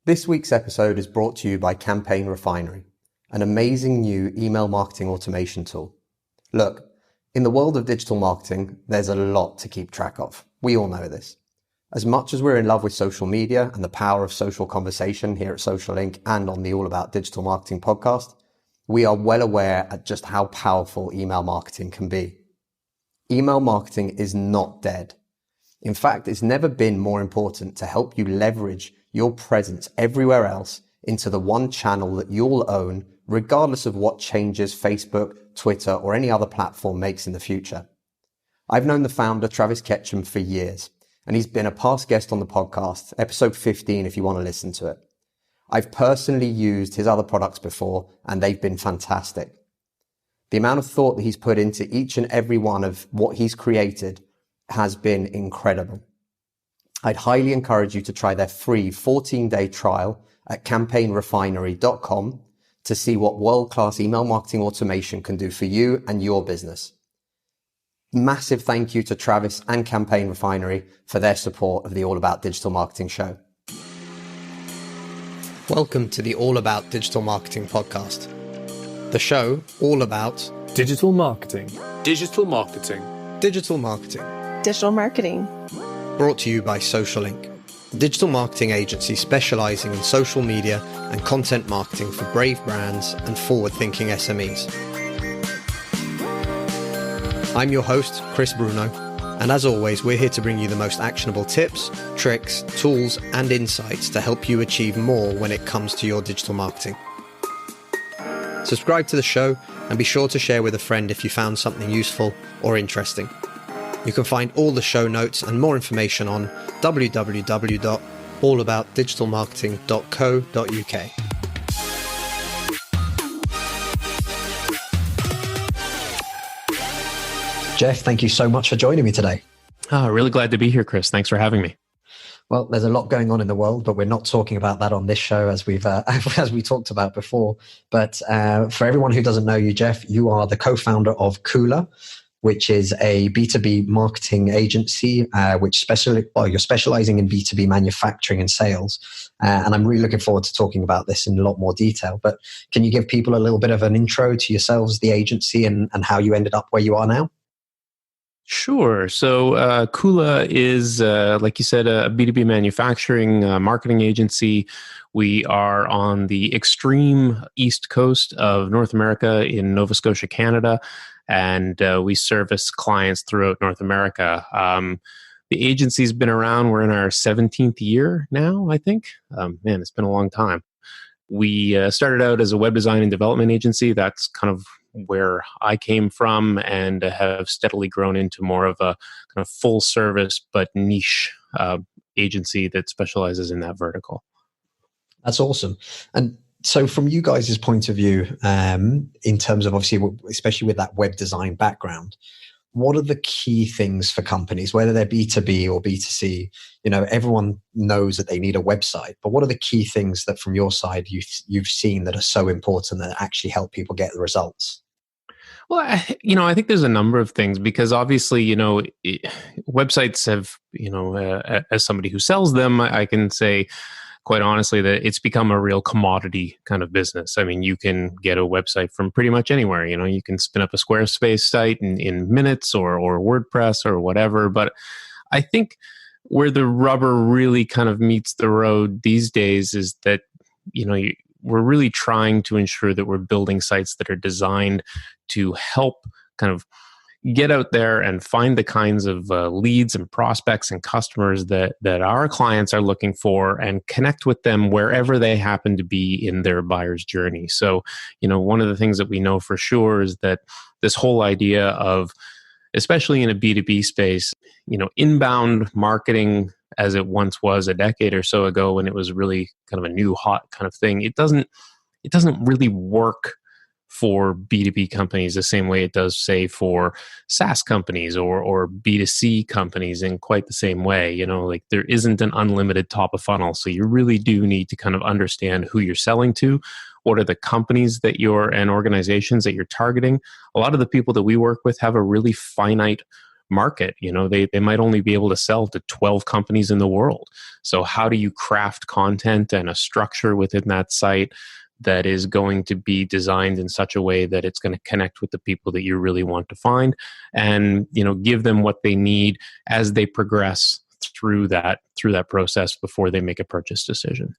This week's episode is brought to you by Campaign Refinery, an amazing new email marketing automation tool. Look, in the world of digital marketing, there's a lot to keep track of. We all know this. As much as we're in love with social media and the power of social conversation here at Social Link and on the All About Digital Marketing podcast, we are well aware at just how powerful email marketing can be. Email marketing is not dead. In fact, it's never been more important to help you leverage your presence everywhere else into the one channel that you'll own, regardless of what changes Facebook, Twitter, or any other platform makes in the future. I've known the founder, Travis Ketchum, for years, and he's been a past guest on the podcast, episode 15 if you want to listen to it. I've personally used his other products before, and they've been fantastic. The amount of thought that he's put into each and every one of what he's created has been incredible. I'd highly encourage you to try their free 14-day trial at campaignrefinery.com to see what world-class email marketing automation can do for you and your business. Massive thank you to Travis and Campaign Refinery for their support of the All About Digital Marketing show. Welcome to the All About Digital Marketing podcast. The show all about digital marketing. Digital marketing. Digital marketing. Digital marketing. Brought to you by Social Link, a digital marketing agency specializing in social media and content marketing for brave brands and forward-thinking SMEs. I'm your host, Chris Bruno, and as always, we're here to bring you the most actionable tips, tricks, tools, and insights to help you achieve more when it comes to your digital marketing. Subscribe to the show and be sure to share with a friend if you found something useful or interesting. You can find all the show notes and more information on www.allaboutdigitalmarketing.co.uk. Jeff, thank you so much for joining me today. Really glad to be here, Chris. Thanks for having me. Well, there's a lot going on in the world, but we're not talking about that on this show as we talked about before. But for everyone who doesn't know you, Jeff, you are the co-founder of Kula, which is a B2B marketing agency, you're specializing in B2B manufacturing and sales. And I'm really looking forward to talking about this in a lot more detail. But can you give people a little bit of an intro to yourselves, the agency, and how you ended up where you are now? Sure. So Kula is, like you said, a B2B manufacturing marketing agency. We are on the extreme east coast of North America in Nova Scotia, Canada, and we service clients throughout North America. The agency's been around. We're in our 17th year now, I think. It's been a long time. We started out as a web design and development agency. That's kind of where I came from, and have steadily grown into more of a kind of full service but niche agency that specializes in that vertical. That's awesome. And so from you guys' point of view, in terms of obviously, especially with that web design background, what are the key things for companies, whether they're B2B or B2C? You know, everyone knows that they need a website, but what are the key things that from your side you've seen that are so important that actually help people get the results? Well, I think there's a number of things, because obviously, websites have, as somebody who sells them, I can say quite honestly that it's become a real commodity kind of business. I mean, you can get a website from pretty much anywhere. You can spin up a Squarespace site in minutes or WordPress or whatever. But I think where the rubber really kind of meets the road these days is that, we're really trying to ensure that we're building sites that are designed to help kind of get out there and find the kinds of leads and prospects and customers that our clients are looking for, and connect with them wherever they happen to be in their buyer's journey. So, one of the things that we know for sure is that this whole idea of, especially in a B2B space, inbound marketing, as it once was a decade or so ago when it was really kind of a new hot kind of thing, it doesn't really work for B2B companies the same way it does, say, for SaaS companies or B2C companies in quite the same way. Like there isn't an unlimited top of funnel. So you really do need to kind of understand who you're selling to, what are the companies that and organizations that you're targeting. A lot of the people that we work with have a really finite market. They might only be able to sell to 12 companies in the world. So how do you craft content and a structure within that site that is going to be designed in such a way that it's going to connect with the people that you really want to find, and give them what they need as they progress through that process before they make a purchase decision.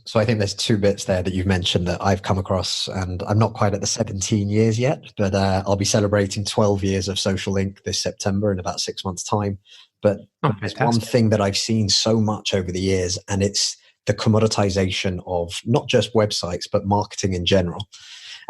So I think there's two bits there that you've mentioned that I've come across, and I'm not quite at the 17 years yet, but I'll be celebrating 12 years of Social Link this September in about 6 months' time. But there's one thing that I've seen so much over the years, and it's the commoditization of not just websites, but marketing in general.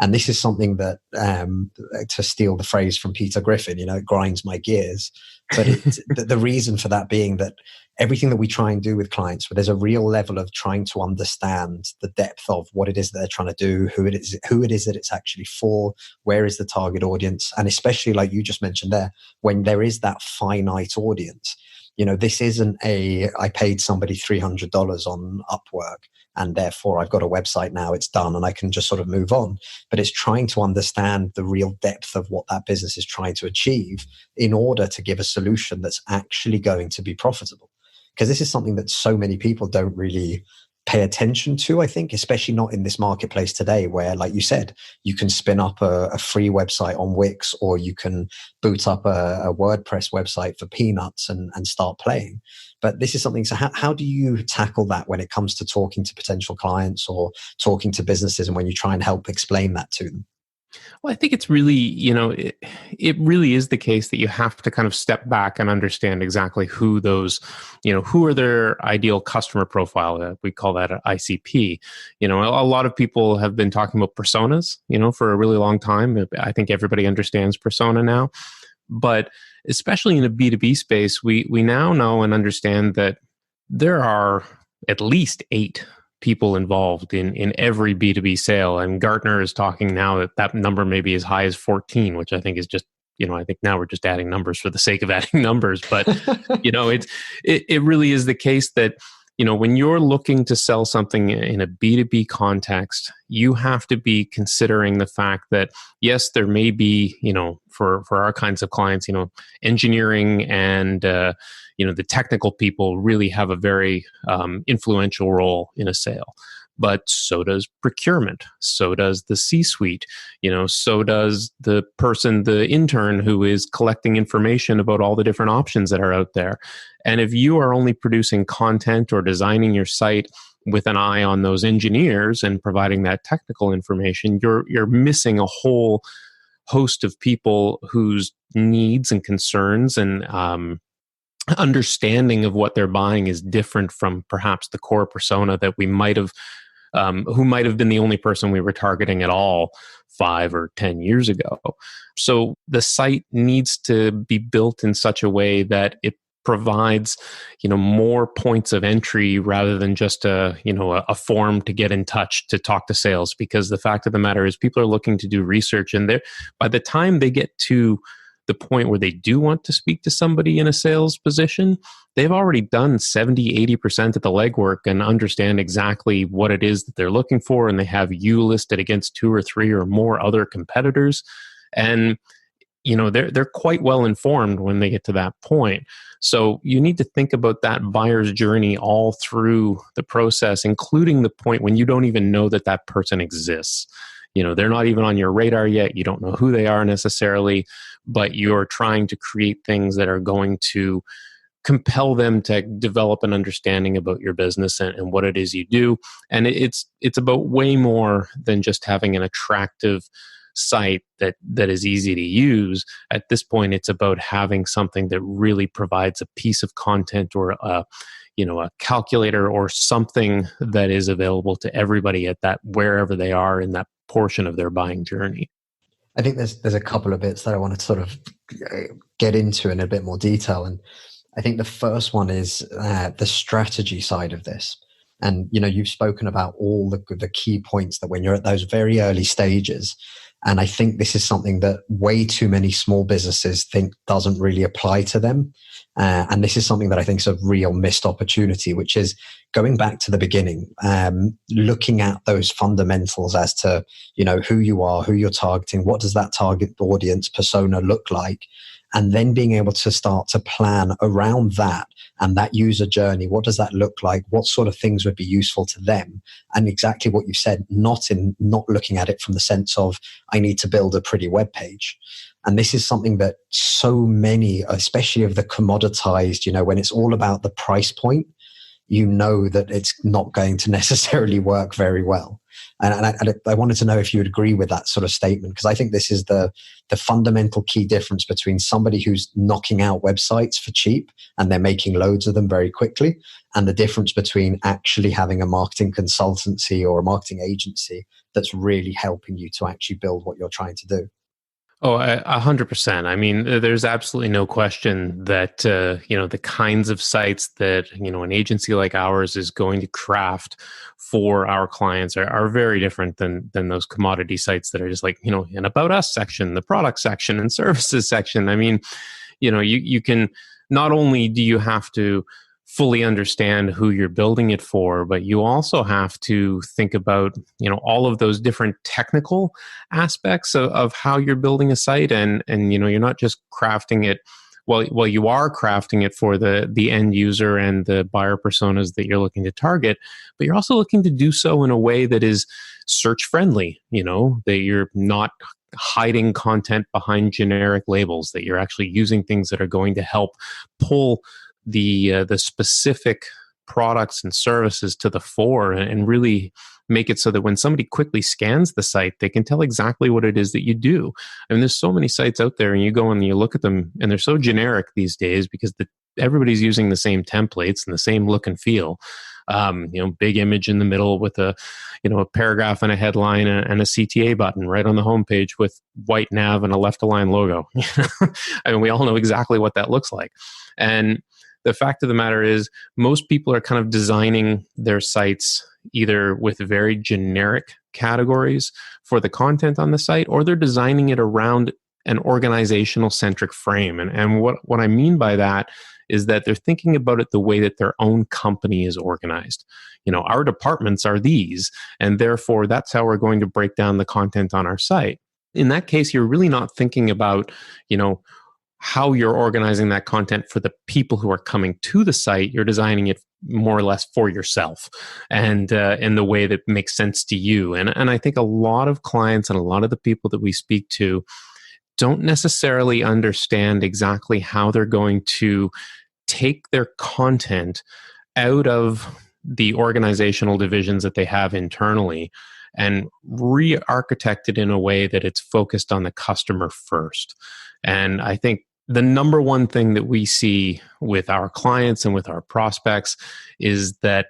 And this is something that, to steal the phrase from Peter Griffin, it grinds my gears. But the reason for that being that everything that we try and do with clients, where there's a real level of trying to understand the depth of what it is that they're trying to do, who it is that it's actually for, where is the target audience, and especially like you just mentioned there, when there is that finite audience. This isn't I paid somebody $300 on Upwork and therefore I've got a website now, it's done and I can just sort of move on. But it's trying to understand the real depth of what that business is trying to achieve in order to give a solution that's actually going to be profitable. Because this is something that so many people don't really pay attention to, I think, especially not in this marketplace today where, like you said, you can spin up a free website on Wix, or you can boot up a WordPress website for peanuts and start playing. But this is something, so how do you tackle that when it comes to talking to potential clients or talking to businesses, and when you try and help explain that to them? Well, I think it's really, it really is the case that you have to kind of step back and understand exactly who those, who are their ideal customer profile. We call that an ICP. A lot of people have been talking about personas, for a really long time. I think everybody understands persona now. But especially in a B2B space, we now know and understand that there are at least 8 people involved in every B2B sale. And Gartner is talking now that number may be as high as 14, which I think is just, I think now we're just adding numbers for the sake of adding numbers. But, it really is the case that, when you're looking to sell something in a B2B context, you have to be considering the fact that, yes, there may be, for our kinds of clients, engineering and, the technical people really have a very influential role in a sale. But so does procurement, so does the C-suite, so does the intern who is collecting information about all the different options that are out there. And if you are only producing content or designing your site with an eye on those engineers and providing that technical information, you're missing a whole host of people whose needs and concerns and understanding of what they're buying is different from perhaps the core persona that we might have, who might have been the only person we were targeting at all 5 or 10 years ago. So the site needs to be built in such a way that it provides, more points of entry rather than just a form to get in touch to talk to sales. Because the fact of the matter is, people are looking to do research, and by the time they get to the point where they do want to speak to somebody in a sales position, they've already done 70-80% of the legwork and understand exactly what it is that they're looking for, and they have you listed against 2 or 3 or more other competitors, and they're quite well informed when they get to that point. So you need to think about that buyer's journey all through the process, including the point when you don't even know that person exists. They're not even on your radar yet. You don't know who they are necessarily, but you're trying to create things that are going to compel them to develop an understanding about your business and what it is you do. And it's about way more than just having an attractive site that is easy to use. At this point, it's about having something that really provides a piece of content or a calculator or something that is available to everybody at that, wherever they are in that portion of their buying journey. I think there's a couple of bits that I want to sort of get into in a bit more detail. And I think the first one is the strategy side of this. And, you've spoken about all the key points that when you're at those very early stages, and I think this is something that way too many small businesses think doesn't really apply to them. And this is something that I think is a real missed opportunity, which is going back to the beginning, looking at those fundamentals as to, who you are, who you're targeting, what does that target audience persona look like, and then being able to start to plan around that and that user journey. What does that look like? What sort of things would be useful to them? And exactly what you said, not looking at it from the sense of, I need to build a pretty web page. And this is something that so many, especially of the commoditized, when it's all about the price point, that it's not going to necessarily work very well. And I wanted to know if you would agree with that sort of statement, because I think this is the fundamental key difference between somebody who's knocking out websites for cheap and they're making loads of them very quickly, and the difference between actually having a marketing consultancy or a marketing agency that's really helping you to actually build what you're trying to do. Oh, 100%. I mean, there's absolutely no question that, the kinds of sites that, an agency like ours is going to craft for our clients are very different than those commodity sites that are just like, an About Us section, the product section, and services section. I mean, you can, not only do you have to fully understand who you're building it for, but you also have to think about, all of those different technical aspects of how you're building a site. And you're not just crafting it, well, you are crafting it for the end user and the buyer personas that you're looking to target, but you're also looking to do so in a way that is search friendly, that you're not hiding content behind generic labels, that you're actually using things that are going to help pull the specific products and services to the fore, and really make it so that when somebody quickly scans the site, they can tell exactly what it is that you do. I mean, there's so many sites out there, and you go and you look at them, and they're so generic these days because everybody's using the same templates and the same look and feel. Big image in the middle with a paragraph and a headline and a CTA button right on the homepage with white nav and a left-align logo. I mean, we all know exactly what that looks like. And the fact of the matter is, most people are kind of designing their sites either with very generic categories for the content on the site, or they're designing it around an organizational centric frame. And what I mean by that is that they're thinking about it the way that their own company is organized. Our departments are these, and therefore that's how we're going to break down the content on our site. In that case, you're really not thinking about, how you're organizing that content for the people who are coming to the site. You're designing it more or less for yourself, and in the way that makes sense to you. And I think a lot of clients and a lot of the people that we speak to don't necessarily understand exactly how they're going to take their content out of the organizational divisions that they have internally and re-architect it in a way that it's focused on the customer first. And I think the number one thing that we see with our clients and with our prospects is that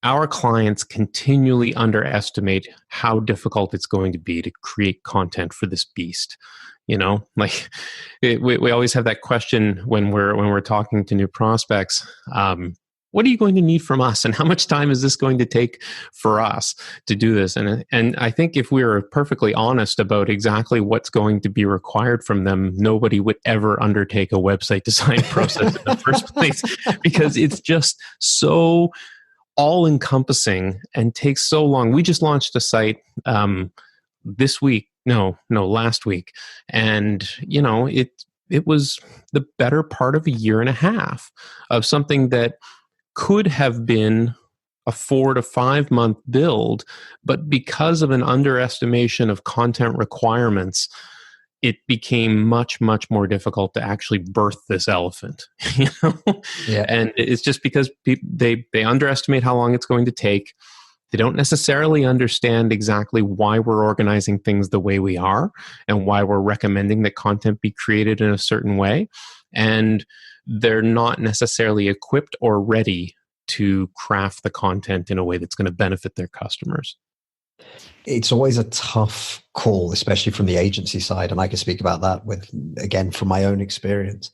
our clients continually underestimate how difficult it's going to be to create content for this beast. We always have that question when we're talking to new prospects. What are you going to need from us, and how much time is this going to take for us to do this? And I think if we were perfectly honest about exactly what's going to be required from them, nobody would ever undertake a website design process in the first place, because it's just so all-encompassing and takes so long. We just launched a site this week. No, last week. And, it was the better part of a year and a half of something that could have been a 4 to 5 month build, but because of an underestimation of content requirements, it became much, much more difficult to actually birth this elephant. Yeah. And it's just because they underestimate how long it's going to take. They don't necessarily understand exactly why we're organizing things the way we are and why we're recommending that content be created in a certain way. And they're not necessarily equipped or ready to craft the content in a way that's going to benefit their customers. It's always a tough call, especially from the agency side. And I can speak about that from my own experience.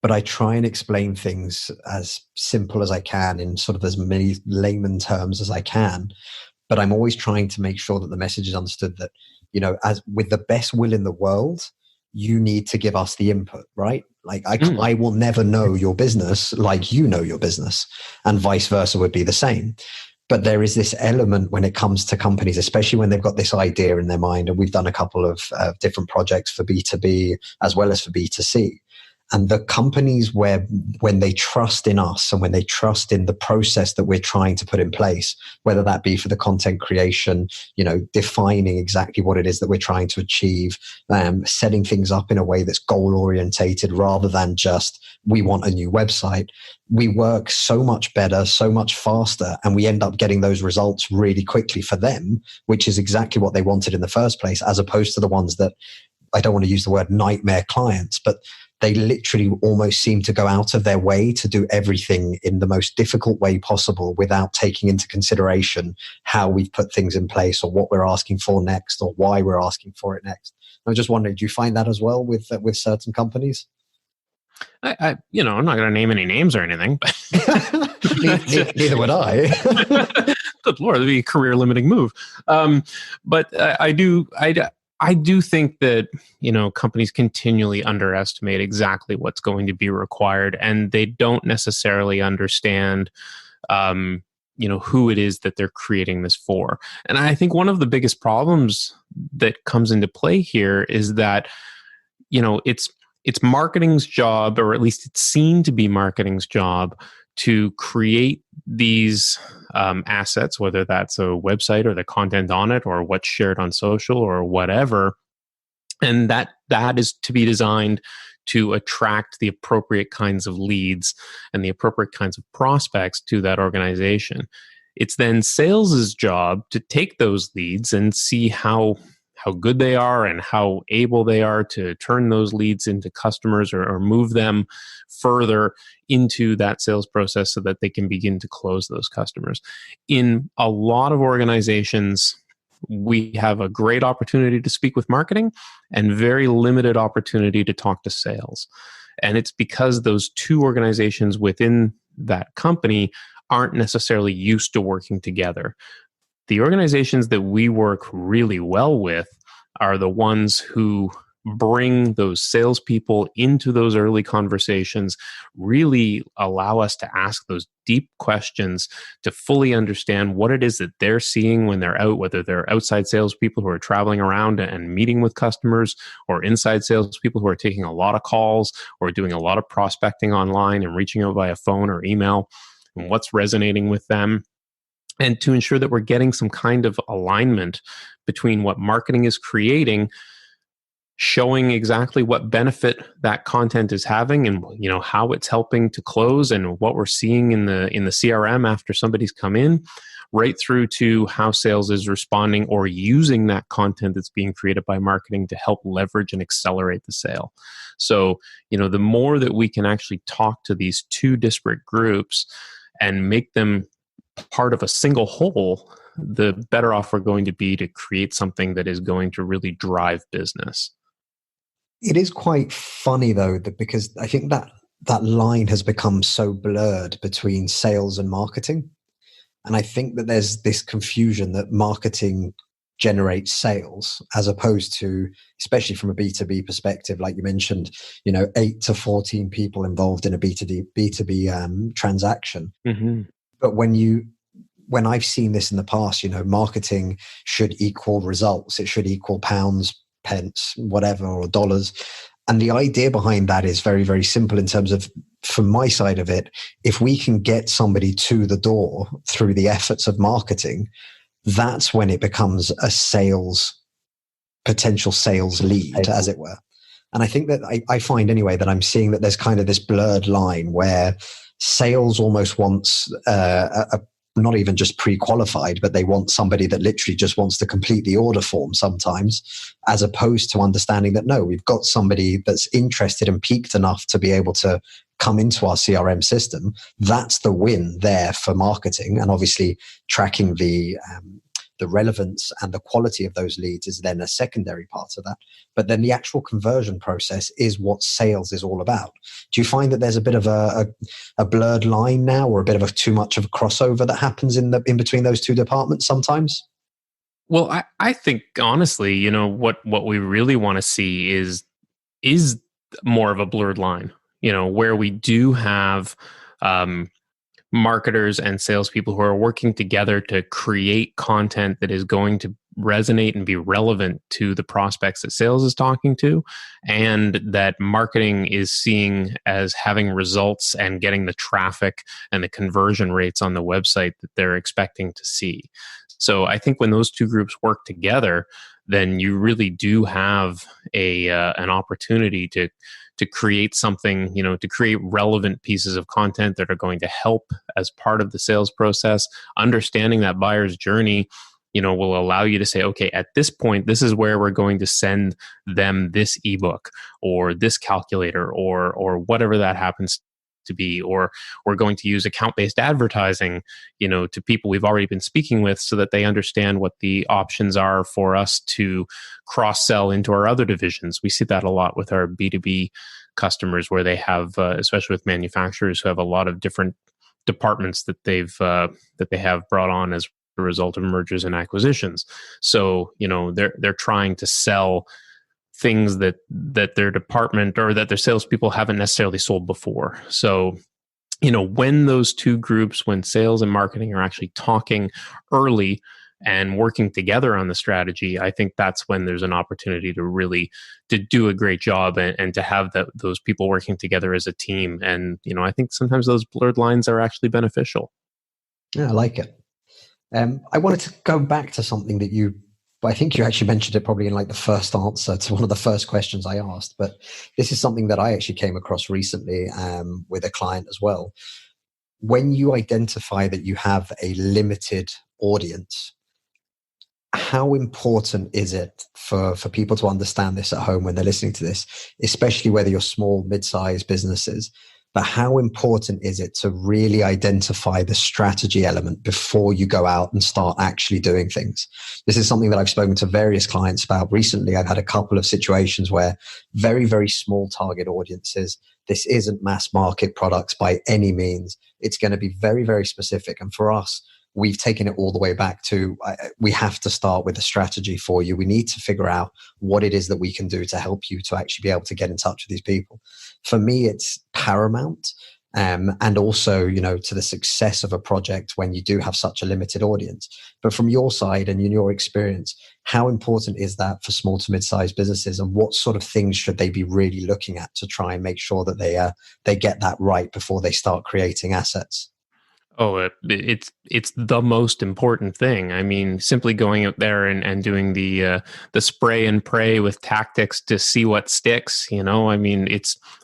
But I try and explain things as simple as I can in sort of as many layman terms as I can. But I'm always trying to make sure that the message is understood that, as with the best will in the world, you need to give us the input, right? Like I will never know your business like you know your business, and vice versa would be the same. But there is this element when it comes to companies, especially when they've got this idea in their mind. And we've done a couple of different projects for B2B as well as for B2C. And the companies when they trust in us and when they trust in the process that we're trying to put in place, whether that be for the content creation, defining exactly what it is that we're trying to achieve, setting things up in a way that's goal orientated rather than just, we want a new website. We work so much better, so much faster, and we end up getting those results really quickly for them, which is exactly what they wanted in the first place, as opposed to the ones that, I don't want to use the word nightmare clients, but they literally almost seem to go out of their way to do everything in the most difficult way possible without taking into consideration how we've put things in place or what we're asking for next or why we're asking for it next. I was just wondering, do you find that as well with certain companies? I'm not going to name any names or anything. Neither would I. Good Lord, that'd be a career limiting move. But I do think that, companies continually underestimate exactly what's going to be required, and they don't necessarily understand, who it is that they're creating this for. And I think one of the biggest problems that comes into play here is that, it's marketing's job, or at least it's seen to be marketing's job, to create these assets, whether that's a website or the content on it or what's shared on social or whatever. And that is to be designed to attract the appropriate kinds of leads and the appropriate kinds of prospects to that organization. It's then sales's job to take those leads and see how good they are and how able they are to turn those leads into customers or move them further into that sales process so that they can begin to close those customers. In a lot of organizations, we have a great opportunity to speak with marketing and very limited opportunity to talk to sales. And it's because those two organizations within that company aren't necessarily used to working together. The organizations that we work really well with are the ones who bring those salespeople into those early conversations, really allow us to ask those deep questions to fully understand what it is that they're seeing when they're out, whether they're outside salespeople who are traveling around and meeting with customers, or inside salespeople who are taking a lot of calls or doing a lot of prospecting online and reaching out via phone or email, and what's resonating with them. And to ensure that we're getting some kind of alignment between what marketing is creating, showing exactly what benefit that content is having, and how it's helping to close, and what we're seeing in the CRM after somebody's come in, right through to how sales is responding or using that content that's being created by marketing to help leverage and accelerate the sale. So, the more that we can actually talk to these two disparate groups and make them part of a single whole, the better off we're going to be to create something that is going to really drive business. It is quite funny though, that because I think that line has become so blurred between sales and marketing. And I think that there's this confusion that marketing generates sales, as opposed to, especially from a B2B perspective, like you mentioned, 8 to 14 people involved in a B2B transaction. Mm-hmm. But when I've seen this in the past, marketing should equal results. It should equal pounds, pence, whatever, or dollars. And the idea behind that is very, very simple in terms of, from my side of it, if we can get somebody to the door through the efforts of marketing, that's when it becomes a potential sales lead, as it were. And I think that I find anyway that I'm seeing that there's kind of this blurred line where sales almost wants not even just pre-qualified, but they want somebody that literally just wants to complete the order form sometimes, as opposed to understanding that, no, we've got somebody that's interested and peaked enough to be able to come into our CRM system. That's the win there for marketing. And obviously tracking the relevance and the quality of those leads is then a secondary part of that. But then the actual conversion process is what sales is all about. Do you find that there's a bit of a blurred line now, or a bit of too much of a crossover that happens in between those two departments sometimes? Well, I think honestly, what we really want to see is more of a blurred line, where we do have marketers and salespeople who are working together to create content that is going to resonate and be relevant to the prospects that sales is talking to, and that marketing is seeing as having results and getting the traffic and the conversion rates on the website that they're expecting to see. So I think when those two groups work together, then you really do have an opportunity to create something, to create relevant pieces of content that are going to help as part of the sales process. Understanding that buyer's journey, will allow you to say, okay, at this point, this is where we're going to send them this ebook or this calculator or whatever that happens to be, or we're going to use account-based advertising, to people we've already been speaking with so that they understand what the options are for us to cross-sell into our other divisions. We see that a lot with our B2B customers, where they have, especially with manufacturers who have a lot of different departments that they have brought on as a result of mergers and acquisitions. So, they're trying to sell things that their department or that their salespeople haven't necessarily sold before. So, when those two groups, when sales and marketing are actually talking early and working together on the strategy, I think that's when there's an opportunity to really to do a great job and to have those people working together as a team. And, I think sometimes those blurred lines are actually beneficial. Yeah, I like it. I wanted to go back to something that I think you actually mentioned it probably in like the first answer to one of the first questions I asked, but this is something that I actually came across recently with a client as well. When you identify that you have a limited audience, how important is it for people to understand this at home when they're listening to this, especially whether you're small, mid-sized businesses? But how important is it to really identify the strategy element before you go out and start actually doing things? This is something that I've spoken to various clients about recently. I've had a couple of situations where very, very small target audiences, this isn't mass market products by any means. It's going to be very, very specific. And for us, we've taken it all the way back to we have to start with a strategy for you. We need to figure out what it is that we can do to help you to actually be able to get in touch with these people. For me, it's paramount. And also, to the success of a project when you do have such a limited audience. But from your side and in your experience, how important is that for small to mid-sized businesses, and what sort of things should they be really looking at to try and make sure that they get that right before they start creating assets? Oh, it's the most important thing. I mean, simply going out there and doing the spray and pray with tactics to see what sticks. I mean,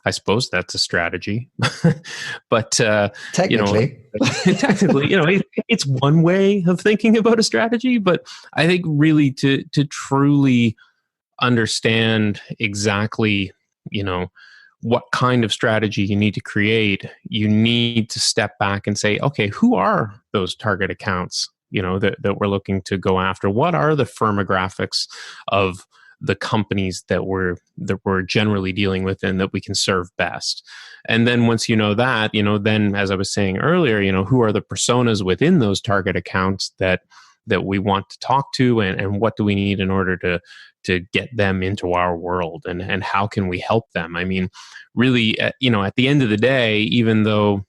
I suppose that's a strategy, but technically, it's one way of thinking about a strategy. But I think really to truly understand exactly, what kind of strategy you need to create, you need to step back and say, okay, who are those target accounts, that we're looking to go after? What are the firmographics of the companies that we're generally dealing with and that we can serve best? And then once you know that, then as I was saying earlier, who are the personas within those target accounts that we want to talk to, and what do we need in order to get them into our world, and how can we help them? I mean, really, at the end of the day, even though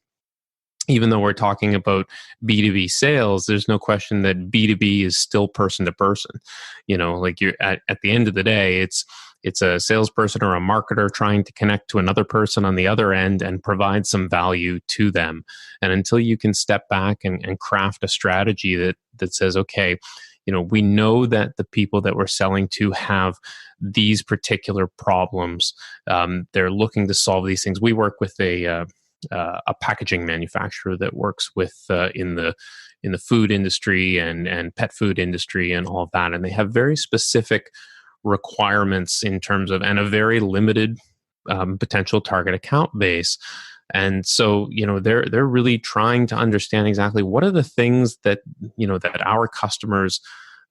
we're talking about B2B sales, there's no question that B2B is still person to person. Like you're at the end of the day, it's a salesperson or a marketer trying to connect to another person on the other end and provide some value to them. And until you can step back and craft a strategy that says, okay, we know that the people that we're selling to have these particular problems. They're looking to solve these things. We work with a packaging manufacturer that works with in the food industry and pet food industry and all of that, and they have very specific requirements in terms of, and a very limited potential target account base. And so, they're really trying to understand exactly what are the things that our customers,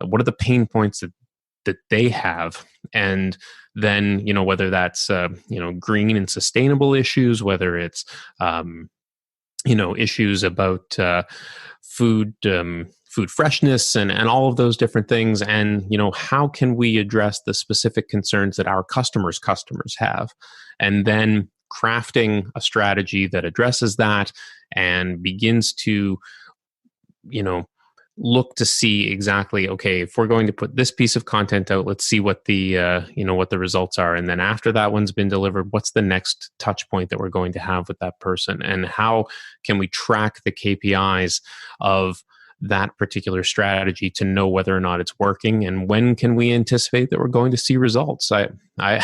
what are the pain points that they have, and then whether that's green and sustainable issues, whether it's issues about food freshness and all of those different things, and how can we address the specific concerns that our customers have, and then crafting a strategy that addresses that and begins to, look to see exactly, okay, if we're going to put this piece of content out, let's see what the what the results are, and then after that one's been delivered, what's the next touch point that we're going to have with that person, and how can we track the KPIs of that particular strategy to know whether or not it's working, and when can we anticipate that we're going to see results. I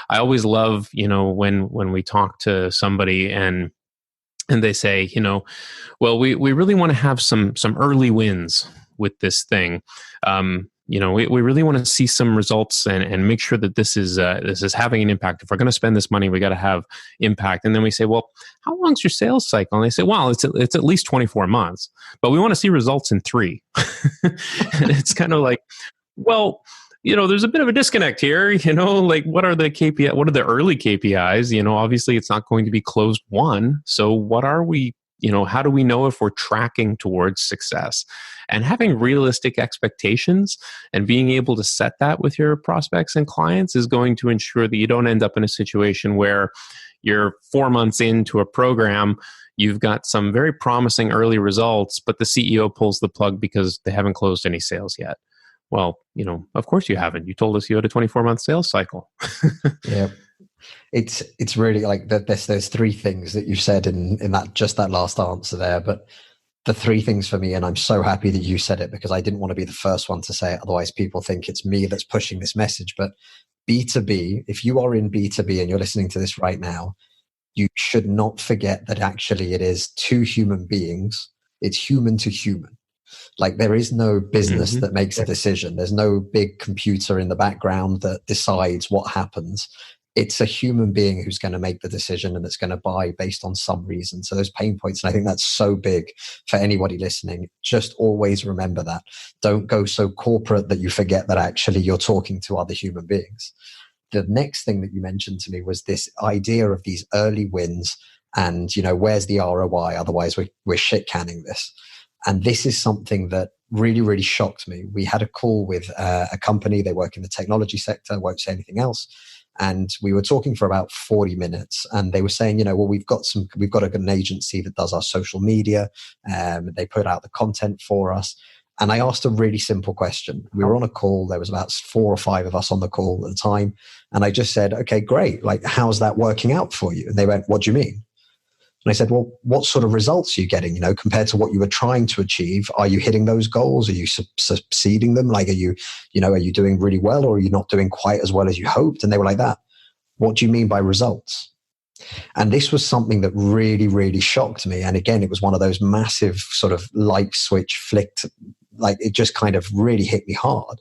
always love, when we talk to somebody and they say, well, we really want to have some early wins with this thing. We really want to see some results and make sure that this is having an impact. If we're going to spend this money, we got to have impact. And then we say, well, how long's your sales cycle? And they say, well, it's at least 24 months, but we want to see results in 3. And it's kind of like, well, there's a bit of a disconnect here, like what are the KPI, what are the early KPIs? Obviously it's not going to be closed won. So what are we, how do we know if we're tracking towards success? And having realistic expectations and being able to set that with your prospects and clients is going to ensure that you don't end up in a situation where you're 4 months into a program, you've got some very promising early results, but the CEO pulls the plug because they haven't closed any sales yet. Well, of course you haven't. You told us you had a 24-month sales cycle. Yeah. It's really like there's 3 things that you said in that last answer there. But the 3 things for me, and I'm so happy that you said it because I didn't want to be the first one to say it. Otherwise people think it's me that's pushing this message. But B2B, if you are in B2B and you're listening to this right now, you should not forget that actually it is 2 human beings. It's human to human. Like there is no business that makes a decision. There's no big computer in the background that decides what happens. It's a human being who's going to make the decision and that's going to buy based on some reason. So those pain points, and I think that's so big for anybody listening. Just always remember that. Don't go so corporate that you forget that actually you're talking to other human beings. The next thing that you mentioned to me was this idea of these early wins and, where's the ROI? Otherwise we're shit canning this. And this is something that really, really shocked me. We had a call with a company. They work in the technology sector, won't say anything else. And we were talking for about 40 minutes. And they were saying, well, we've got an agency that does our social media. They put out the content for us. And I asked a really simple question. We were on a call. There was about 4 or 5 of us on the call at the time. And I just said, okay, great. Like, how's that working out for you? And they went, what do you mean? And I said, well, what sort of results are you getting, compared to what you were trying to achieve? Are you hitting those goals? Are you succeeding them? Like, are you doing really well, or are you not doing quite as well as you hoped? And they were like that. What do you mean by results? And this was something that really, really shocked me. And again, it was one of those massive sort of light switch flicked, like it just kind of really hit me hard.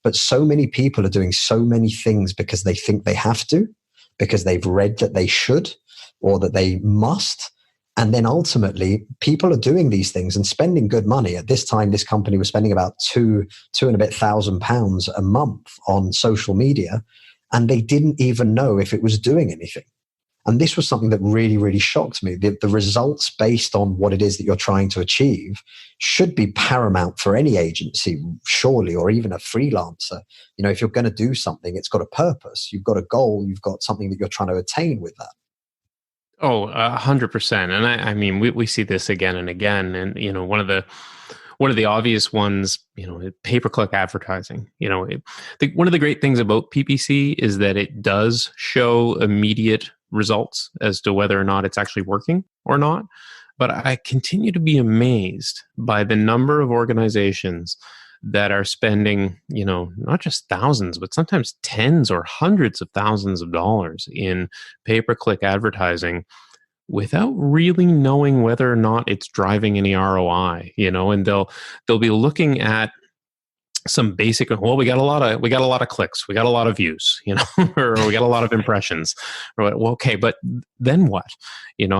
But so many people are doing so many things because they think they have to, because they've read that they should, or that they must. And then ultimately people are doing these things and spending good money. At this time, this company was spending about two and a bit £1,000 a month on social media. And they didn't even know if it was doing anything. And this was something that really, really shocked me. The results based on what it is that you're trying to achieve should be paramount for any agency, surely, or even a freelancer. If you're going to do something, it's got a purpose. You've got a goal. You've got something that you're trying to attain with that. Oh, 100%. And I mean, we see this again and again. And, one of the obvious ones, pay-per-click advertising. One of the great things about PPC is that it does show immediate results as to whether or not it's actually working or not. But I continue to be amazed by the number of organizations that are spending, not just thousands, but sometimes tens or hundreds of thousands of dollars in pay-per-click advertising without really knowing whether or not it's driving any ROI, and they'll be looking at some basic, well, we got a lot of clicks, we got a lot of views, or we got a lot of impressions. Well, okay, but then what?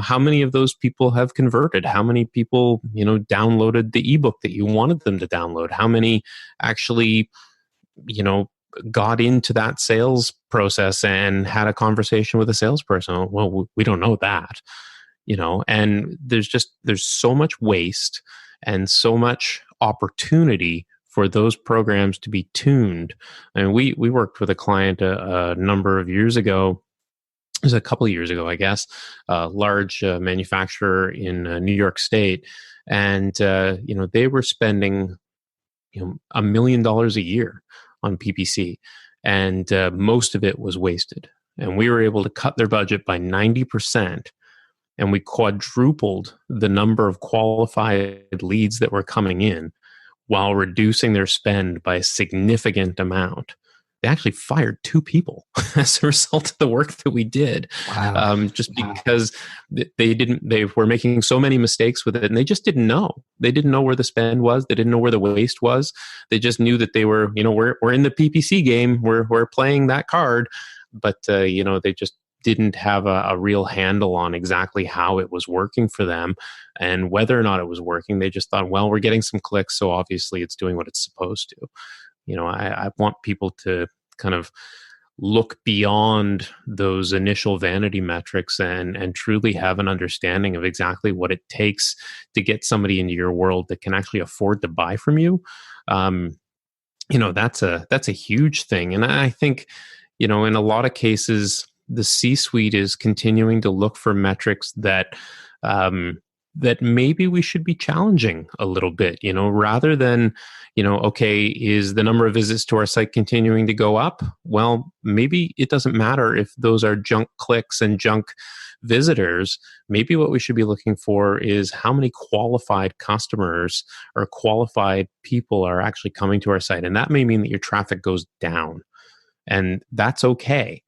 How many of those people have converted? How many people, downloaded the ebook that you wanted them to download? How many actually, got into that sales process and had a conversation with a salesperson? Well, we don't know that, and there's so much waste and so much opportunity for those programs to be tuned. And we worked with a client a number of years ago was a couple of years ago, I guess, a large manufacturer in New York State, and they were spending $1 million a year on PPC, and most of it was wasted. And we were able to cut their budget by 90%, and we quadrupled the number of qualified leads that were coming in while reducing their spend by a significant amount. They actually fired 2 people as a result of the work that we did. Wow. Just because they were making so many mistakes with it, and they just didn't know. They didn't know where the spend was. They didn't know where the waste was. They just knew that they were, we're in the PPC game. We're playing that card, but they just didn't have a real handle on exactly how it was working for them and whether or not it was working. They just thought, well, we're getting some clicks, so obviously it's doing what it's supposed to. I want people to kind of look beyond those initial vanity metrics and truly have an understanding of exactly what it takes to get somebody into your world that can actually afford to buy from you. That's a huge thing. And I think, in a lot of cases, the C-suite is continuing to look for metrics that that maybe we should be challenging a little bit, rather than, okay, is the number of visits to our site continuing to go up? Well, maybe it doesn't matter if those are junk clicks and junk visitors. Maybe what we should be looking for is how many qualified customers or qualified people are actually coming to our site. And that may mean that your traffic goes down. And that's okay,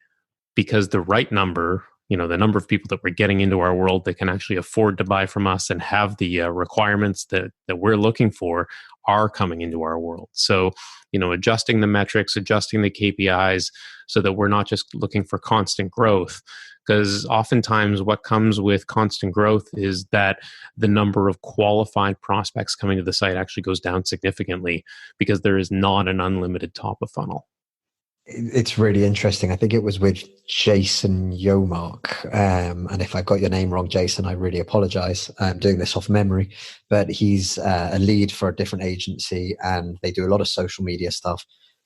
because the right number, the number of people that we're getting into our world that can actually afford to buy from us and have the requirements that we're looking for are coming into our world. So, adjusting the metrics, adjusting the KPIs so that we're not just looking for constant growth. Because oftentimes what comes with constant growth is that the number of qualified prospects coming to the site actually goes down significantly, because there is not an unlimited top of funnel. It's really interesting. I think it was with Jason Yomark. And if I got your name wrong, Jason, I really apologize. I'm doing this off memory. But he's a lead for a different agency, and they do a lot of social media stuff.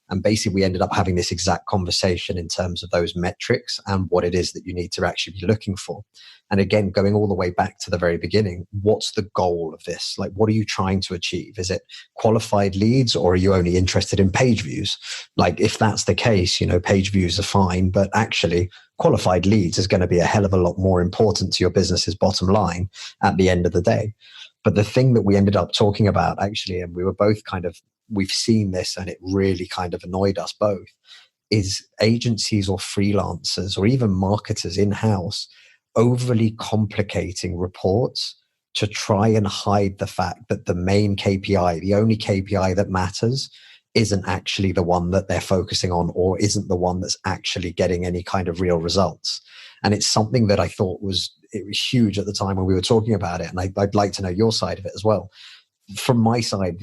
And basically, we ended up having this exact conversation in terms of those metrics and what it is that you need to actually be looking for. And again, going all the way back to the very beginning, what's the goal of this? Like, what are you trying to achieve? Is it qualified leads, or are you only interested in page views? Like, if that's the case, page views are fine, but actually qualified leads is going to be a hell of a lot more important to your business's bottom line at the end of the day. But the thing that we ended up talking about, actually, and we were both we've seen this and it really kind of annoyed us both, is agencies or freelancers or even marketers in-house overly complicating reports to try and hide the fact that the main KPI, the only KPI that matters, isn't actually the one that they're focusing on, or isn't the one that's actually getting any kind of real results. And it's something that I thought it was huge at the time when we were talking about it. And I'd like to know your side of it as well. From my side,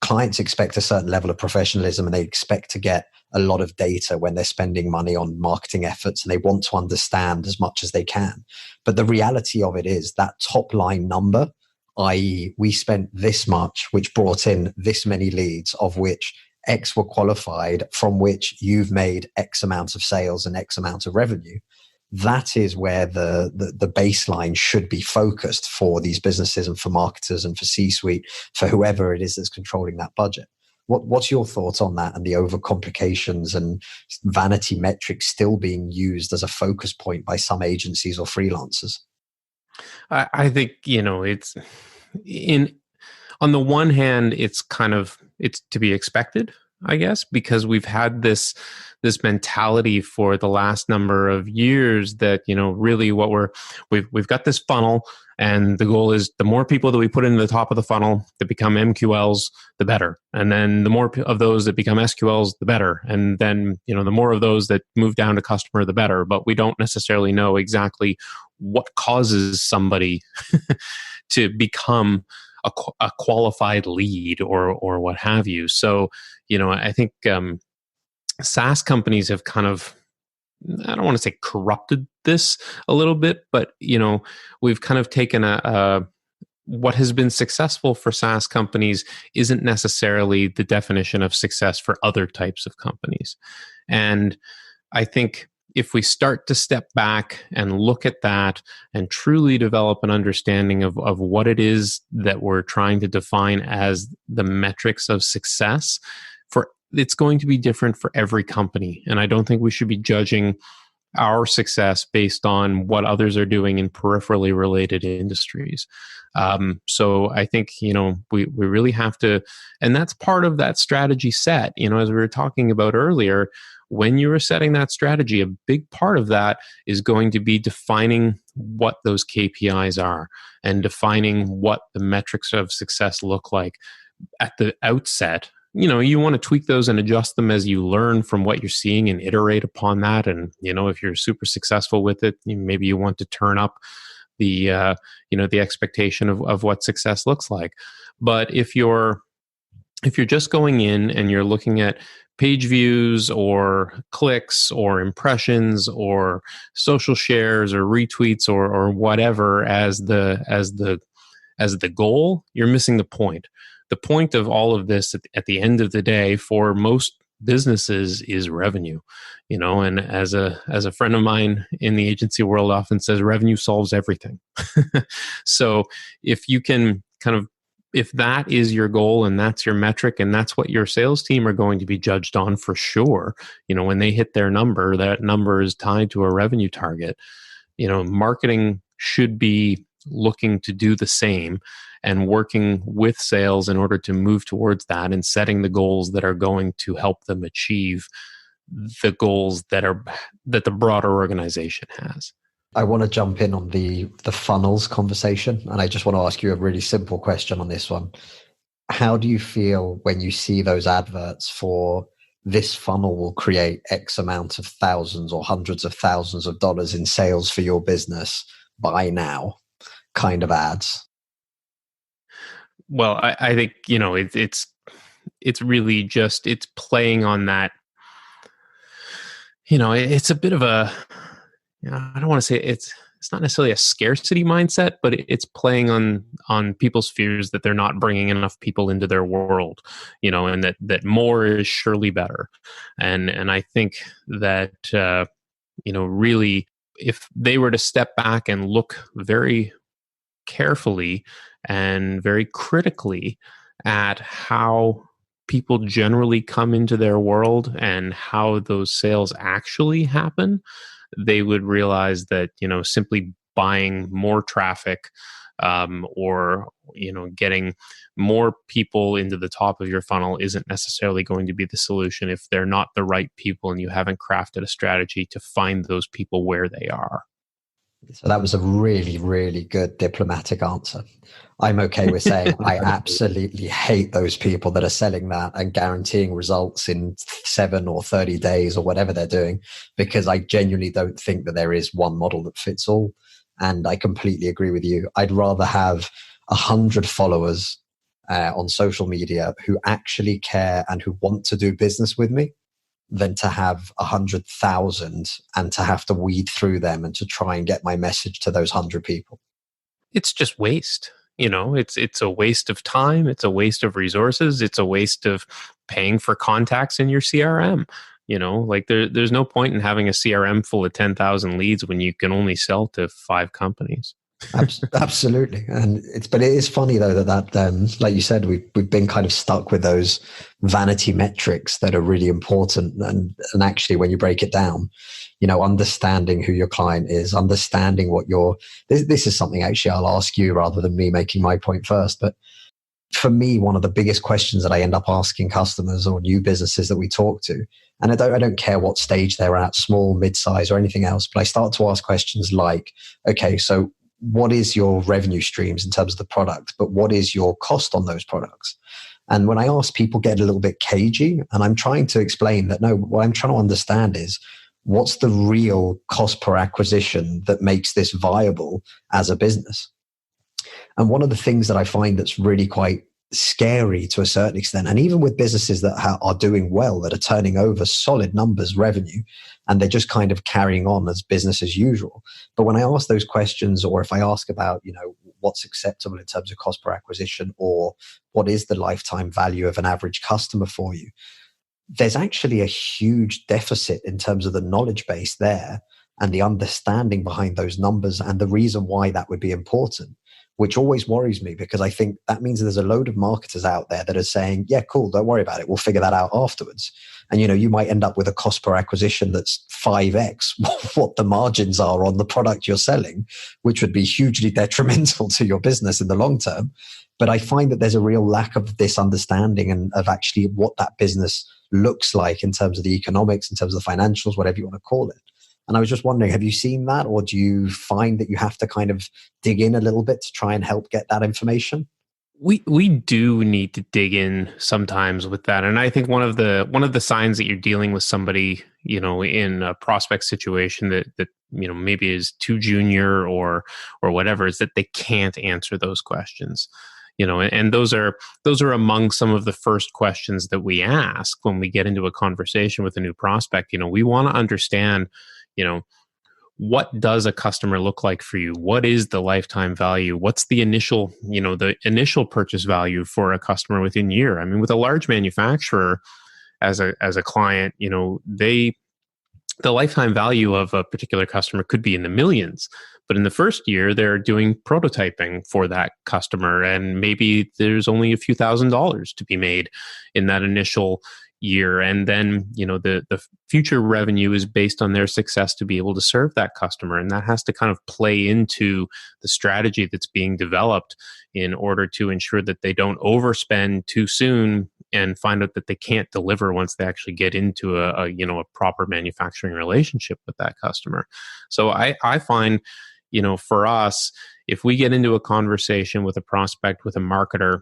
clients expect a certain level of professionalism, and they expect to get a lot of data when they're spending money on marketing efforts, and they want to understand as much as they can. But the reality of it is that top line number, i.e. we spent this much, which brought in this many leads, of which X were qualified, from which you've made X amount of sales and X amount of revenue. That is where the baseline should be focused for these businesses and for marketers and for C-suite, for whoever it is that's controlling that budget. What's your thoughts on that and the overcomplications and vanity metrics still being used as a focus point by some agencies or freelancers? I think, it's on the one hand, it's to be expected, I guess, because we've had this mentality for the last number of years that, really we've got this funnel, and the goal is the more people that we put into the top of the funnel that become MQLs, the better. And then the more of those that become SQLs, the better. And then, the more of those that move down to customer, the better. But we don't necessarily know exactly what causes somebody to become a qualified lead or what have you. So, I think SaaS companies have kind of, I don't want to say corrupted this a little bit, but, we've kind of taken what has been successful for SaaS companies isn't necessarily the definition of success for other types of companies. And I think if we start to step back and look at that and truly develop an understanding of what it is that we're trying to define as the metrics of success, it's going to be different for every company. And I don't think we should be judging our success based on what others are doing in peripherally related industries. So I think, we really have to, and that's part of that strategy set, as we were talking about earlier. When you are setting that strategy, a big part of that is going to be defining what those KPIs are and defining what the metrics of success look like at the outset. You want to tweak those and adjust them as you learn from what you're seeing and iterate upon that. And, if you're super successful with it, maybe you want to turn up the expectation of what success looks like. But if you're just going in and you're looking at page views or clicks or impressions or social shares or retweets or whatever as the goal, you're missing the point. The point of all of this at the end of the day for most businesses is revenue, and as a friend of mine in the agency world often says, revenue solves everything. So if you can if that is your goal and that's your metric and that's what your sales team are going to be judged on for sure, when they hit their number, that number is tied to a revenue target. Marketing should be looking to do the same and working with sales in order to move towards that and setting the goals that are going to help them achieve the goals that the broader organization has. I want to jump in on the funnels conversation, and I just want to ask you a really simple question on this one. How do you feel when you see those adverts for this funnel will create X amount of thousands or hundreds of thousands of dollars in sales for your business by now kind of ads? Well, I think, it's really just, it's playing on that, it's a bit of a, I don't want to say it's not necessarily a scarcity mindset, but it's playing on people's fears that they're not bringing enough people into their world, and that more is surely better. And I think that, really, if they were to step back and look very carefully and very critically at how people generally come into their world and how those sales actually happen, they would realize that, simply buying more traffic or, getting more people into the top of your funnel isn't necessarily going to be the solution if they're not the right people and you haven't crafted a strategy to find those people where they are. So that was a really, really good diplomatic answer. I'm okay with saying I absolutely hate those people that are selling that and guaranteeing results in 7 or 30 days or whatever they're doing, because I genuinely don't think that there is one model that fits all. And I completely agree with you. I'd rather have 100 followers on social media who actually care and who want to do business with me than to have 100,000 and to have to weed through them and to try and get my message to those 100 people. It's just waste. It's a waste of time. It's a waste of resources. It's a waste of paying for contacts in your CRM. There's no point in having a CRM full of 10,000 leads when you can only sell to 5 companies. Absolutely. But it is funny though that like you said, we've been kind of stuck with those vanity metrics that are really important. And actually when you break it down, understanding who your client is, understanding what this is something actually I'll ask you rather than me making my point first. But for me, one of the biggest questions that I end up asking customers or new businesses that we talk to, and I don't care what stage they're at, small, mid-size or anything else, but I start to ask questions like, okay, so what is your revenue streams in terms of the product, but what is your cost on those products? And when I ask, people get a little bit cagey, and I'm trying to explain that, no, what I'm trying to understand is what's the real cost per acquisition that makes this viable as a business? And one of the things that I find that's really quite scary to a certain extent, and even with businesses that are doing well, that are turning over solid numbers revenue, and they're just kind of carrying on as business as usual. But when I ask those questions, or if I ask about, what's acceptable in terms of cost per acquisition, or what is the lifetime value of an average customer for you, there's actually a huge deficit in terms of the knowledge base there and the understanding behind those numbers and the reason why that would be important, which always worries me because I think that means there's a load of marketers out there that are saying, yeah, cool, don't worry about it. We'll figure that out afterwards. And, you might end up with a cost per acquisition that's 5x what the margins are on the product you're selling, which would be hugely detrimental to your business in the long term. But I find that there's a real lack of this understanding and of actually what that business looks like in terms of the economics, in terms of the financials, whatever you want to call it. And I was just wondering, have you seen that, or do you find that you have to kind of dig in a little bit to try and help get that information? We do need to dig in sometimes with that, and I think one of the signs that you're dealing with somebody, in a prospect situation that maybe is too junior or whatever, is that they can't answer those questions. And those are among some of the first questions that we ask when we get into a conversation with a new prospect. We want to understand, what does a customer look like for you? What is the lifetime value? What's the initial purchase value for a customer within a year? I mean, with a large manufacturer as a client, the lifetime value of a particular customer could be in the millions. But in the first year, they're doing prototyping for that customer, and maybe there's only a few $1,000s to be made in that initial year. And then, the future revenue is based on their success to be able to serve that customer. And that has to kind of play into the strategy that's being developed in order to ensure that they don't overspend too soon and find out that they can't deliver once they actually get into a proper manufacturing relationship with that customer. So I find, for us, if we get into a conversation with a prospect, with a marketer,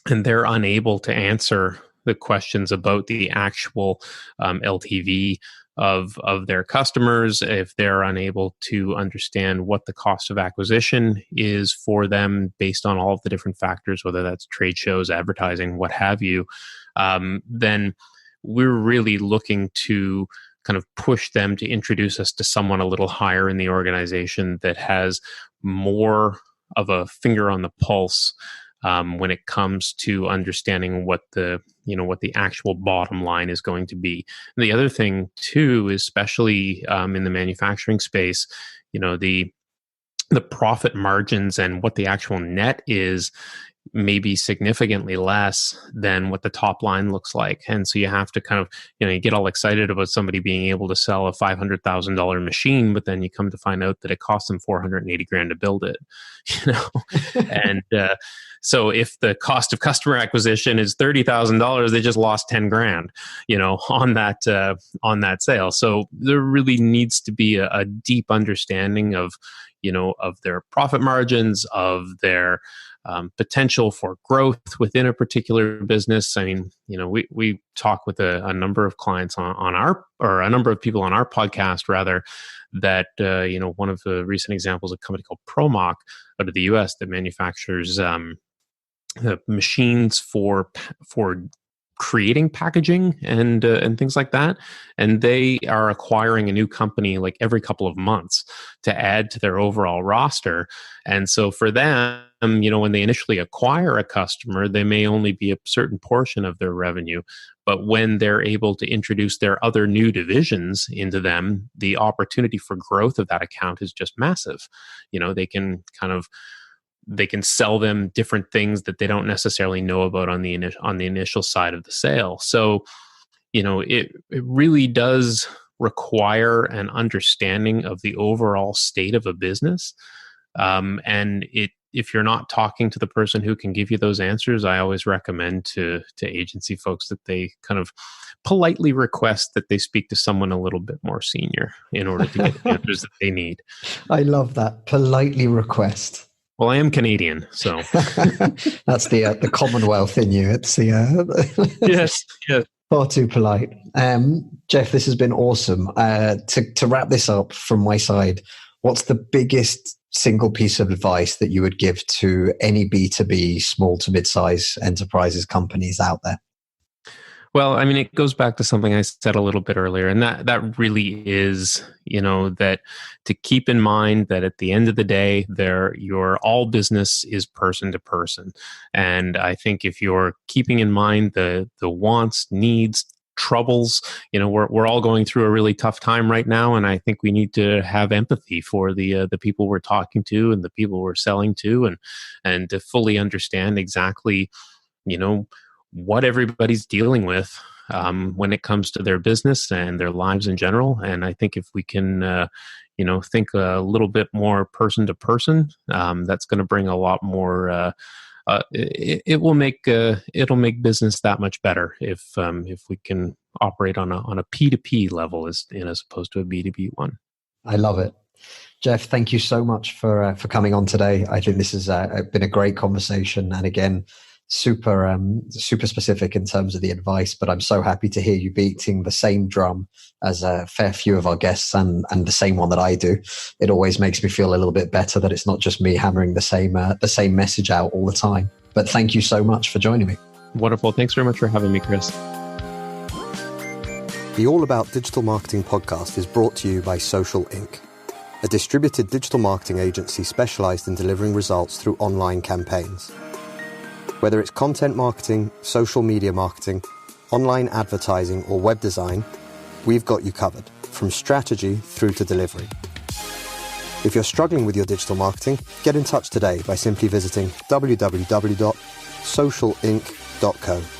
and they're unable to answer the questions about the actual LTV of their customers, if they're unable to understand what the cost of acquisition is for them based on all of the different factors, whether that's trade shows, advertising, what have you, then we're really looking to kind of push them to introduce us to someone a little higher in the organization that has more of a finger on the pulse when it comes to understanding what the actual bottom line is going to be. And the other thing too, especially in the manufacturing space, the profit margins and what the actual net is may be significantly less than what the top line looks like. And so you have to kind of, you get all excited about somebody being able to sell a $500,000 machine, but then you come to find out that it costs them $480,000 to build it, and so if the cost of customer acquisition is $30,000, they just lost $10,000, on that sale. So there really needs to be a deep understanding of their profit margins, of their potential for growth within a particular business. I mean, we talk with a number of clients or a number of people on our podcast, rather, that, one of the recent examples, a company called Promoc out of the US that manufactures machines for creating packaging and things like that. And they are acquiring a new company like every couple of months to add to their overall roster. And so for them, when they initially acquire a customer, they may only be a certain portion of their revenue. But when they're able to introduce their other new divisions into them, the opportunity for growth of that account is just massive. They can sell them different things that they don't necessarily know about on the initial side of the sale. So, it really does require an understanding of the overall state of a business. And if you're not talking to the person who can give you those answers, I always recommend to agency folks that they kind of politely request that they speak to someone a little bit more senior in order to get the answers that they need. I love that. Politely request. Well, I am Canadian, so that's the Commonwealth in you. It's the yes. Far too polite. Jeff, this has been awesome. To wrap this up from my side, what's the biggest single piece of advice that you would give to any B2B, small to mid-size enterprises, companies out there? Well, I mean, it goes back to something I said a little bit earlier, and that really is, that to keep in mind that at the end of the day, your all business is person to person. And I think if you're keeping in mind the wants, needs, troubles. We're all going through a really tough time right now, and I think we need to have empathy for the people we're talking to and the people we're selling to, and to fully understand exactly, what everybody's dealing with when it comes to their business and their lives in general. And I think if we can, think a little bit more person to person, that's going to bring a lot more. It'll make business that much better if we can operate on a P2P level as opposed to a B2B one. I love it. Jeff, thank you so much for coming on today. I think this has been a great conversation, and again, super specific in terms of the advice. But I'm so happy to hear you beating the same drum as a fair few of our guests, and the same one that I do. It always makes me feel a little bit better that it's not just me hammering the same message out all the time. But thank you so much for joining me. Wonderful. Thanks very much for having me, Chris. The All About Digital Marketing podcast is brought to you by Social Inc., a distributed digital marketing agency specialized in delivering results through online campaigns. Whether it's content marketing, social media marketing, online advertising, or web design, we've got you covered, from strategy through to delivery. If you're struggling with your digital marketing, get in touch today by simply visiting www.socialinc.co.